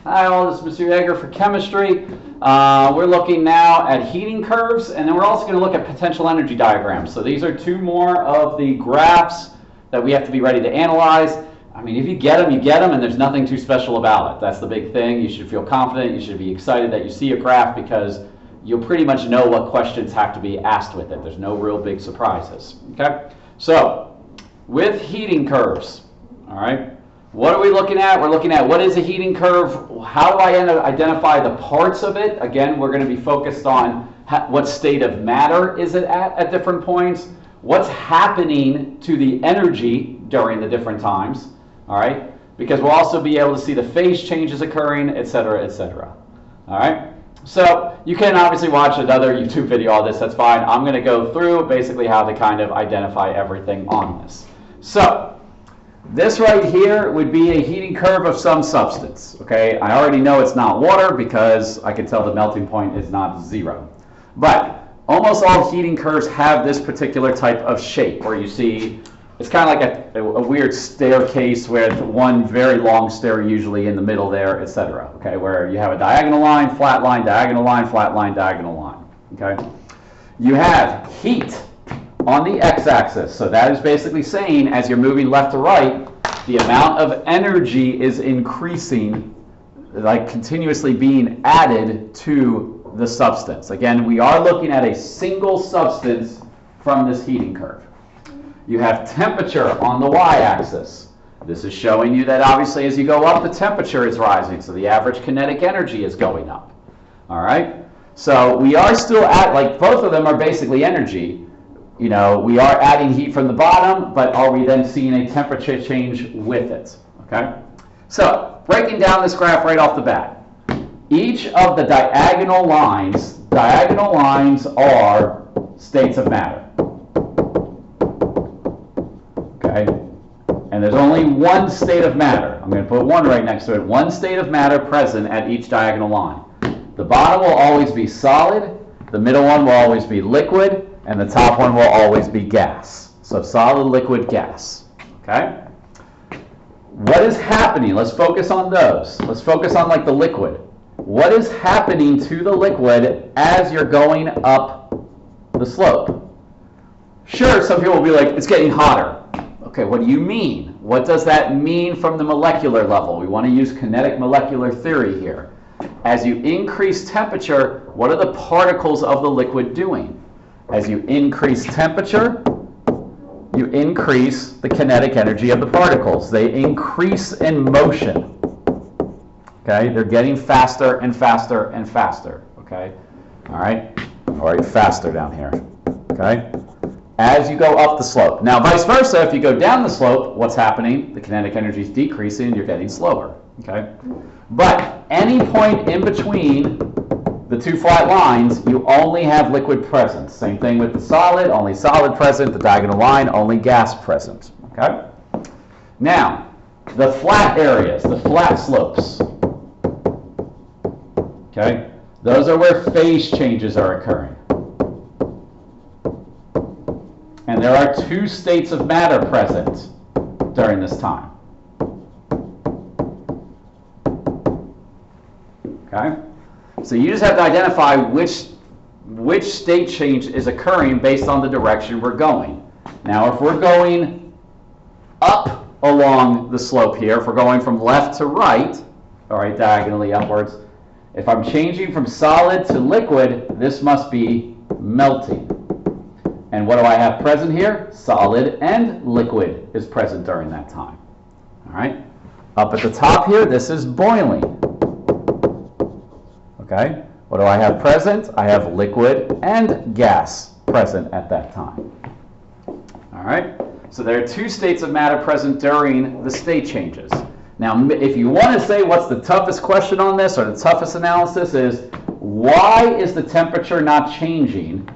Hi all, this is Mr. Yeager for chemistry. We're looking now at heating curves, and then we're also going to look at potential energy diagrams. So these are two more of the graphs that we have to be ready to analyze. I mean, if you get them, you get them, and there's nothing too special about it. That's the big thing. You should feel confident. You should be excited that you see a graph because you'll pretty much know what questions have to be asked with it. There's no real big surprises. Okay? So, with heating curves, all right, what are we looking at? We're looking at what is a heating curve, how do I identify the parts of it? Again, we're going to be focused on what state of matter is it at different points, what's happening to the energy during the different times, all right, because we'll also be able to see the phase changes occurring, etc., etc. All right, so you can obviously watch another YouTube video on this, that's fine. I'm going to go through basically how to kind of identify everything on this. So, this right here would be a heating curve of some substance, okay? I already know it's not water because I can tell the melting point is not 0. But almost all heating curves have this particular type of shape where you see, it's kind of like a weird staircase with one very long stair usually in the middle there, etc. Okay, where you have a diagonal line, flat line, diagonal line, flat line, diagonal line, okay? You have heat on the x-axis. So that is basically saying as you're moving left to right, the amount of energy is increasing, like continuously being added to the substance. Again, we are looking at a single substance from this heating curve. You have temperature on the y-axis. This is showing you that obviously as you go up, the temperature is rising, so the average kinetic energy is going up. All right? So we are still at, like both of them are basically energy. You know, we are adding heat from the bottom, but are we then seeing a temperature change with it? Okay? So, breaking down this graph right off the bat. Each of the diagonal lines are states of matter. Okay? And there's only one state of matter. I'm going to put one right next to it. One state of matter present at each diagonal line. The bottom will always be solid, the middle one will always be liquid, and the top one will always be gas. So solid, liquid, gas. Okay? What is happening? Let's focus on those. Let's focus on like the liquid. What is happening to the liquid as you're going up the slope? Sure, some people will be like, it's getting hotter. Okay, what do you mean? What does that mean from the molecular level? We want to use kinetic molecular theory here. As you increase temperature, what are the particles of the liquid doing? As you increase temperature, you increase the kinetic energy of the particles. They increase in motion. Okay, they're getting faster and faster and faster. Okay, all right, faster down here. Okay, as you go up the slope. Now, vice versa, if you go down the slope, what's happening? The kinetic energy is decreasing, you're getting slower. Okay, but any point in between the two flat lines, you only have liquid present. Same thing with the solid, only solid present. The diagonal line, only gas present. Okay? Now, the flat areas, the flat slopes. Okay? Those are where phase changes are occurring. And there are two states of matter present during this time. Okay? So you just have to identify which state change is occurring based on the direction we're going. Now, if we're going up along the slope here, if we're going from left to right, all right, diagonally upwards, if I'm changing from solid to liquid, this must be melting. And what do I have present here? Solid and liquid is present during that time. All right? Up at the top here, this is boiling. Okay, what do I have present? I have liquid and gas present at that time. All right, so there are two states of matter present during the state changes. Now, if you want to say what's the toughest question on this or the toughest analysis is, why is the temperature not changing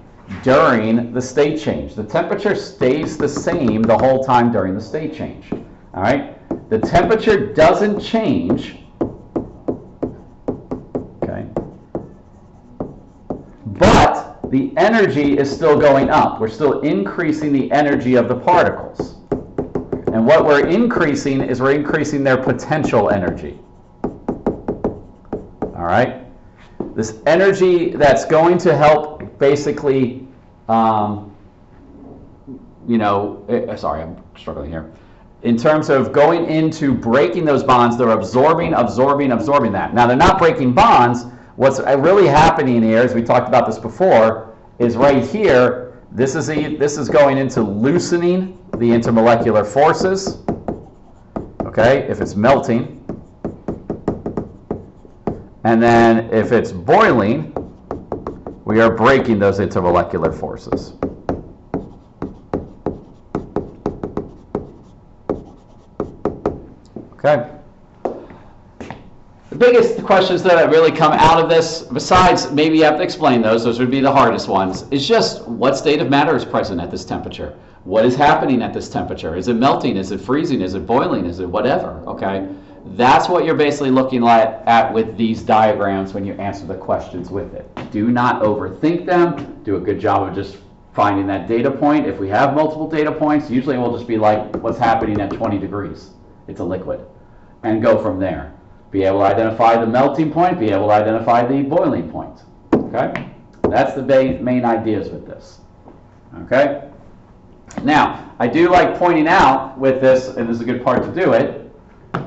during the state change? The temperature stays the same the whole time during the state change. All right, the temperature doesn't change. But the energy is still going up. We're still increasing the energy of the particles. And what we're increasing is we're increasing their potential energy. all right? This energy that's going to help basically, sorry, I'm struggling here. In terms of going into breaking those bonds, they're absorbing that. Now, they're not breaking bonds. What's really happening here, as we talked about this before, is right here, this is going into loosening the intermolecular forces, okay, if it's melting. And then if it's boiling, we are breaking those intermolecular forces. Okay. The biggest questions that really come out of this, besides maybe you have to explain those would be the hardest ones, is just what state of matter is present at this temperature? What is happening at this temperature? Is it melting? Is it freezing? Is it boiling? Is it whatever? Okay. That's what you're basically looking at with these diagrams when you answer the questions with it. Do not overthink them. Do a good job of just finding that data point. If we have multiple data points, usually we'll just be like, what's happening at 20 degrees? It's a liquid. And go from there. Be able to identify the melting point, be able to identify the boiling point. Okay? That's the main ideas with this. Okay? Now, I do like pointing out with this, and this is a good part to do it,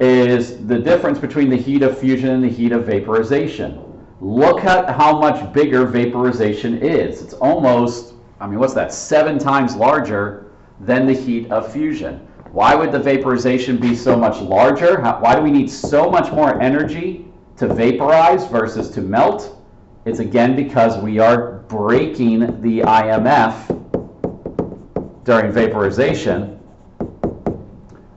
is the difference between the heat of fusion and the heat of vaporization. Look at how much bigger vaporization is. It's almost, 7 times larger than the heat of fusion. Why would the vaporization be so much larger? Why do we need so much more energy to vaporize versus to melt? It's again because we are breaking the IMF during vaporization,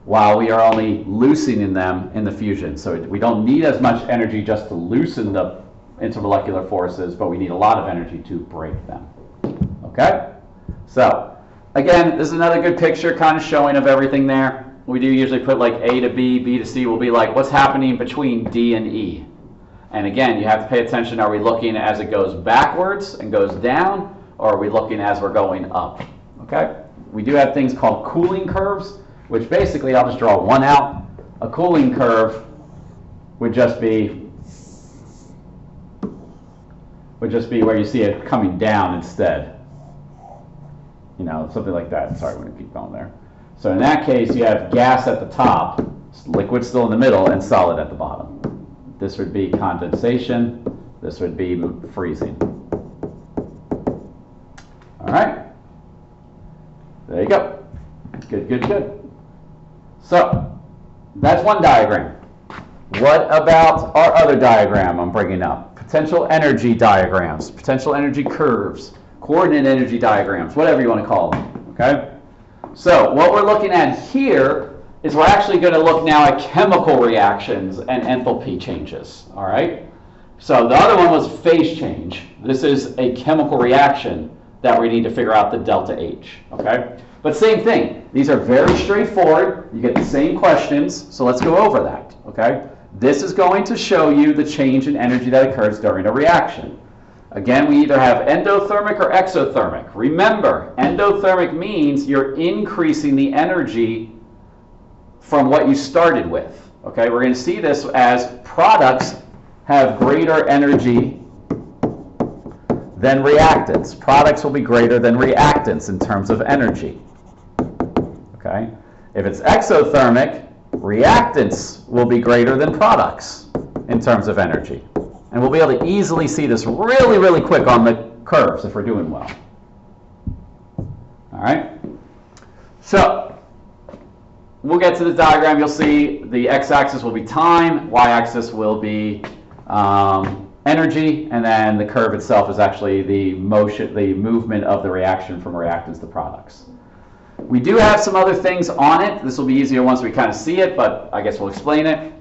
while we are only loosening them in the fusion. So we don't need as much energy just to loosen the intermolecular forces, but we need a lot of energy to break them. Okay? So, again, this is another good picture kind of showing of everything there. We do usually put like A to B, B to C will be like what's happening between D and E. And again, you have to pay attention, are we looking as it goes backwards and goes down, or are we looking as we're going up? Okay? We do have things called cooling curves, which basically, I'll just draw one out. A cooling curve would just be where you see it coming down instead. Something like that. Sorry, I'm going to keep going there. So in that case, you have gas at the top, liquid still in the middle, and solid at the bottom. This would be condensation. This would be freezing. All right. There you go. Good, good, good. So, that's one diagram. What about our other diagram I'm bringing up? Potential energy diagrams, potential energy curves, coordinate energy diagrams, whatever you want to call them, okay? So, what we're looking at here is we're actually going to look now at chemical reactions and enthalpy changes, all right? So, the other one was phase change. This is a chemical reaction that we need to figure out the delta H, okay? But same thing. These are very straightforward. You get the same questions, so let's go over that, okay? This is going to show you the change in energy that occurs during a reaction. Again, we either have endothermic or exothermic. Remember, endothermic means you're increasing the energy from what you started with, okay? We're going to see this as products have greater energy than reactants. Products will be greater than reactants in terms of energy. Okay? If it's exothermic, reactants will be greater than products in terms of energy. And we'll be able to easily see this really, really quick on the curves if we're doing well. All right? So, we'll get to the diagram. You'll see the x-axis will be time, y-axis will be energy, and then the curve itself is actually the movement of the reaction from reactants to products. We do have some other things on it. This will be easier once we kind of see it, but I guess we'll explain it.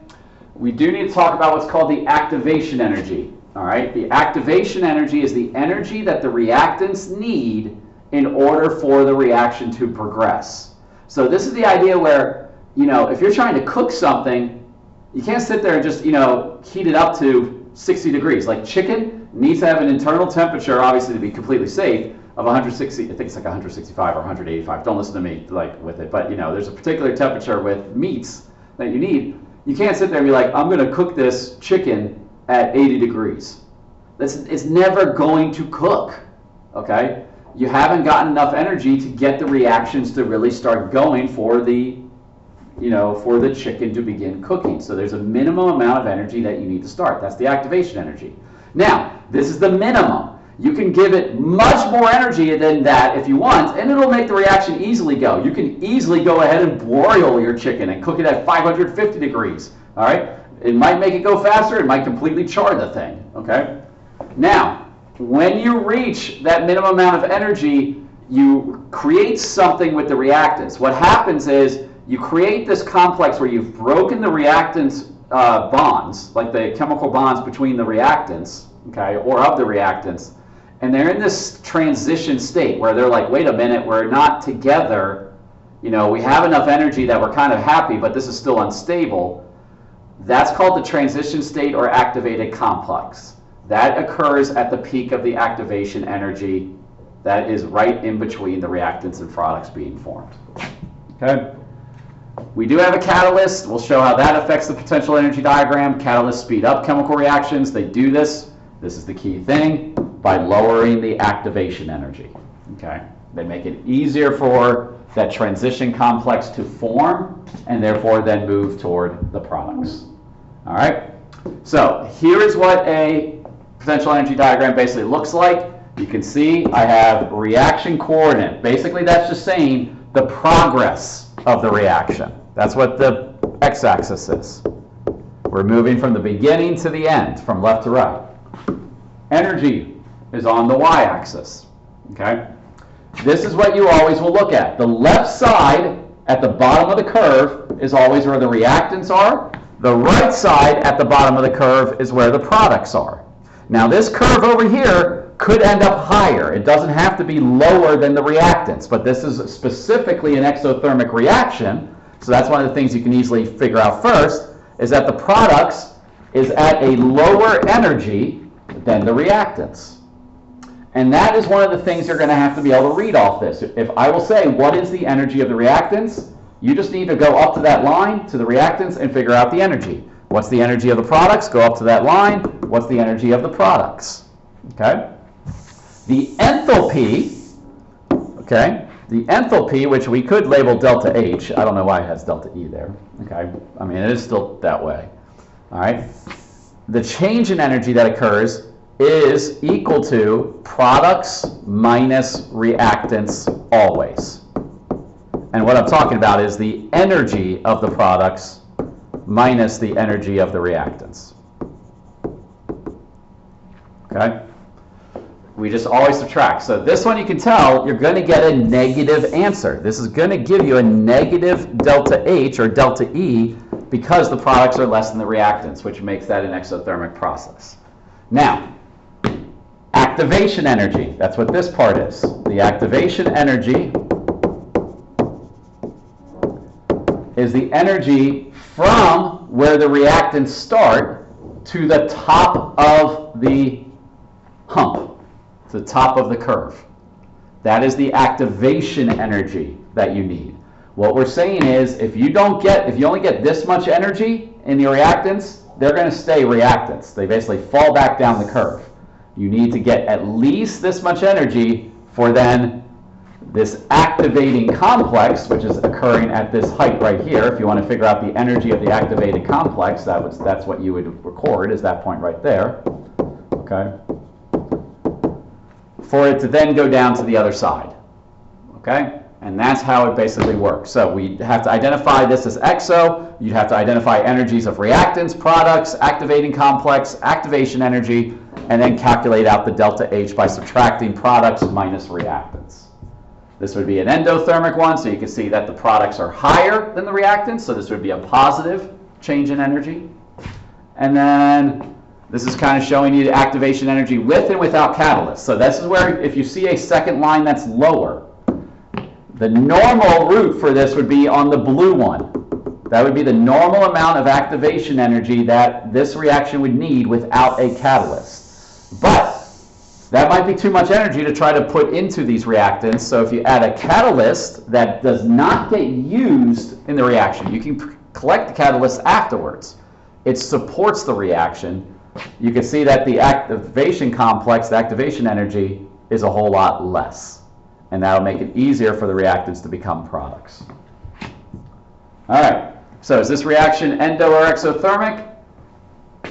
We do need to talk about what's called the activation energy. All right, the activation energy is the energy that the reactants need in order for the reaction to progress. So this is the idea where, if you're trying to cook something, you can't sit there and just, heat it up to 60 degrees. Like chicken needs to have an internal temperature, obviously, to be completely safe, of 160, I think it's like 165 or 185. Don't listen to me with it, but there's a particular temperature with meats that you need. You can't sit there and be like, I'm going to cook this chicken at 80 degrees. It's never going to cook, okay? You haven't gotten enough energy to get the reactions to really start going for the, for the chicken to begin cooking. So there's a minimum amount of energy that you need to start. That's the activation energy. Now, this is the minimum. You can give it much more energy than that if you want, and it'll make the reaction easily go. You can easily go ahead and broil your chicken and cook it at 550 degrees, all right? It might make it go faster. It might completely char the thing, okay? Now, when you reach that minimum amount of energy, you create something with the reactants. What happens is you create this complex where you've broken the reactants bonds, like the chemical bonds between the reactants, okay, or of the reactants, and they're in this transition state where they're like, wait a minute, we're not together, we have enough energy that we're kind of happy, but this is still unstable. That's called the transition state or activated complex. That occurs at the peak of the activation energy that is right in between the reactants and products being formed. Okay? We do have a catalyst. We'll show how that affects the potential energy diagram. Catalysts speed up chemical reactions. They do this. This is the key thing, by lowering the activation energy. Okay? They make it easier for that transition complex to form and therefore then move toward the products. All right? So here is what a potential energy diagram basically looks like. You can see I have reaction coordinate. Basically that's just saying the progress of the reaction. That's what the x-axis is. We're moving from the beginning to the end, from left to right. Energy is on the y-axis. Okay? This is what you always will look at. The left side at the bottom of the curve is always where the reactants are. The right side at the bottom of the curve is where the products are. Now this curve over here could end up higher. It doesn't have to be lower than the reactants, but this is specifically an exothermic reaction, so that's one of the things you can easily figure out first, is that the products is at a lower energy than the reactants. And that is one of the things you're going to have to be able to read off this. If I will say, what is the energy of the reactants? You just need to go up to that line, to the reactants, and figure out the energy. What's the energy of the products? Go up to that line. What's the energy of the products? Okay? The enthalpy, okay, the enthalpy, which we could label delta H. I don't know why it has delta E there. Okay? I mean, it is still that way. All right? The change in energy that occurs is equal to products minus reactants always. And what I'm talking about is the energy of the products minus the energy of the reactants. Okay? We just always subtract. So this one you can tell you're going to get a negative answer. This is going to give you a negative delta H or delta E because the products are less than the reactants, which makes that an exothermic process. Now, activation energy. That's what this part is. The activation energy is the energy from where the reactants start to the top of the hump, to the top of the curve. That is the activation energy that you need. What we're saying is if you only get this much energy in your reactants, they're going to stay reactants. They basically fall back down the curve. You need to get at least this much energy for then this activating complex, which is occurring at this height right here. If you want to figure out the energy of the activated complex, that's what you would record, is that point right there. Okay? For it to then go down to the other side. Okay? And that's how it basically works. So we have to identify this as exo. You'd have to identify energies of reactants, products, activating complex, activation energy, and then calculate out the delta H by subtracting products minus reactants. This would be an endothermic one, so you can see that the products are higher than the reactants, so this would be a positive change in energy. And then this is kind of showing you the activation energy with and without catalyst. So this is where if you see a second line that's lower, the normal route for this would be on the blue one. That would be the normal amount of activation energy that this reaction would need without a catalyst. But that might be too much energy to try to put into these reactants. So if you add a catalyst that does not get used in the reaction, you can collect the catalyst afterwards. It supports the reaction, you can see that the activation complex, the activation energy, is a whole lot less. And that'll make it easier for the reactants to become products. All right, so is this reaction endo or exothermic?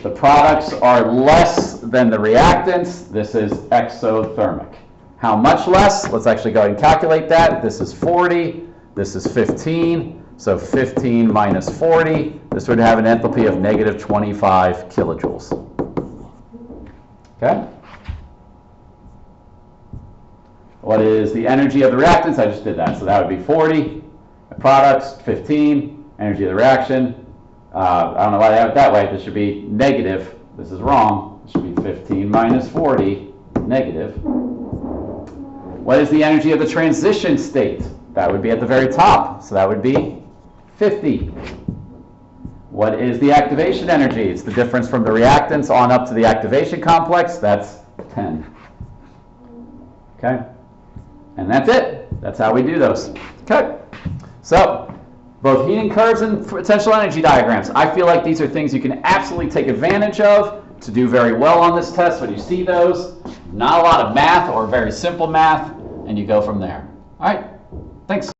The products are less than the reactants. This is exothermic. How much less? Let's actually go ahead and calculate that. This is 40, this is 15, so 15 minus 40, this would have an enthalpy of negative 25 kilojoules. Okay? What is the energy of the reactants? I just did that, so that would be 40. The products, 15. Energy of the reaction, I don't know why they have it that way. This should be negative. This is wrong. It should be 15 minus 40, negative. What is the energy of the transition state? That would be at the very top, so that would be 50. What is the activation energy? It's the difference from the reactants on up to the activation complex. That's 10. Okay? And that's it. That's how we do those. Okay? So, both heating curves and potential energy diagrams. I feel like these are things you can absolutely take advantage of to do very well on this test when you see those. Not a lot of math or very simple math, and you go from there. All right, thanks.